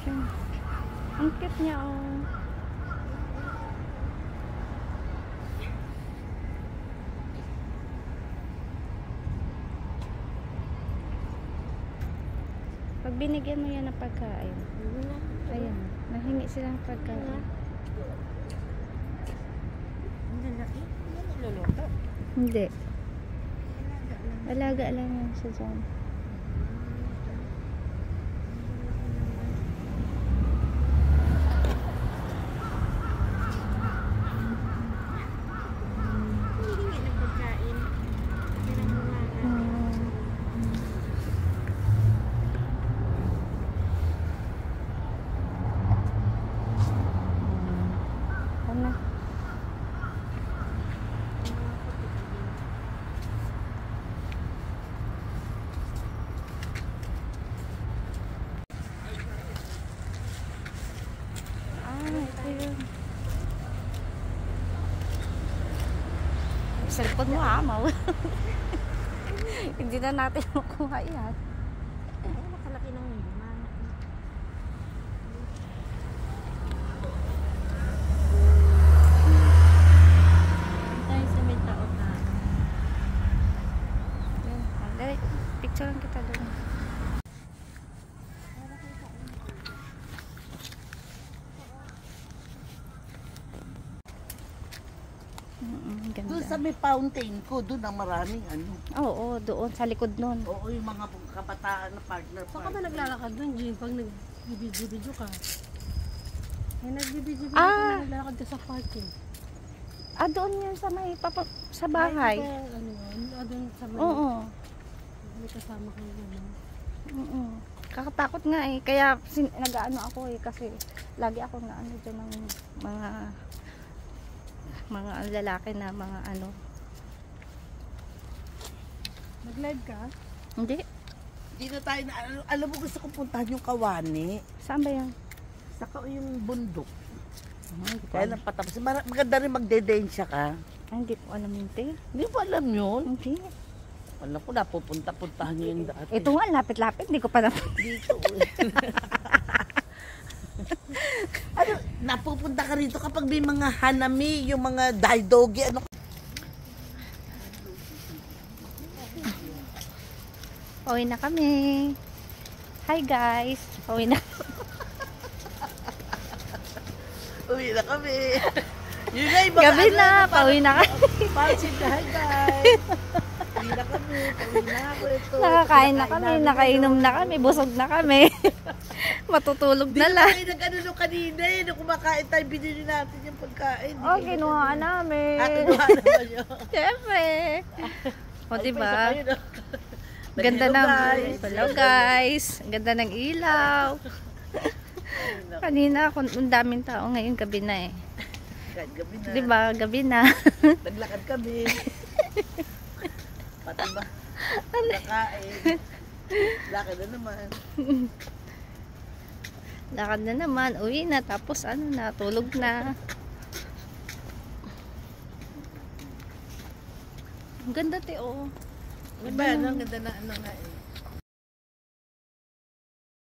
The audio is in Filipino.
Ayan. Ang cute niya, oh. Pag binigyan mo yan ng pagkain, ayan, nahingi silang pagkain. Hindi. Alaga lang yan siya dyan. Cellphone mo amaw. Hindi na natin makuha yan. Nakalaki ng bunga. Tayo sa may tao ka. Dali, picture lang kita doon. Ganda. Doon sa may fountain ko, doon ang maraming ano. Oo, doon sa likod nun. Oo, yung mga kabataan na partner. Saan ka ba naglalakad doon, Jean? Pag nag-video ka? Eh, nag-video ka, naglalakad ka sa parking. Doon yun sa may sa bahay. Doon sa may... Oo. May kasama ka yun. Oo. Kakatakot nga eh. Kaya nag-ano ako eh. Kasi lagi ako na ano dyan ng mga lalaki na mga ano. Nag-live ka? Hindi. Hindi na tayo na, alam mo gusto kong puntahan yung Kawani. Saan ba yan? Saka yung bundok. Hindi ko Kaya alam. lang patapos. Maganda rin magdedensya ka. Hindi ko alam yun, te. Hindi mo alam yun. Hindi. Alam ko, napupunta-puntahan nyo yun dati. Ito nga, lapit-lapit. Hindi ko pa napunta. Dito. Ano, napupunta ka rito kapag may mga hanami, yung mga daidogi, ano. Uwi na kami. Hi guys. Uwi na. Uwi na kami. Yun na, iba Gabi na. Pauwi na kami. Pansin na, hi guys. Uwi na kami. Uwi na ako ito. Nakakain na kami. Nakainom na kami. Busog na kami. Matutulog na lang. Di na tayo nag-ano kanina eh. Nung kumakain tayo, binili natin yung pagkain. Kinuha namin. Kinuha naman yun. Siyempre. O, diba? Ayun, oh. Ganda ng... Hello guys. Ganda ng ilaw. Kanina, ang daming tao. Ngayon, gabi na eh. Gabi na. Diba? Gabi na. Naglakad kami. Pati ba? Nakain. Lakad na naman. Lakad na naman. Uwi na. Tapos ano na. Tulog na. Ang ganda, te, oh. Ano ba yan? Ang ganda na ano nga eh.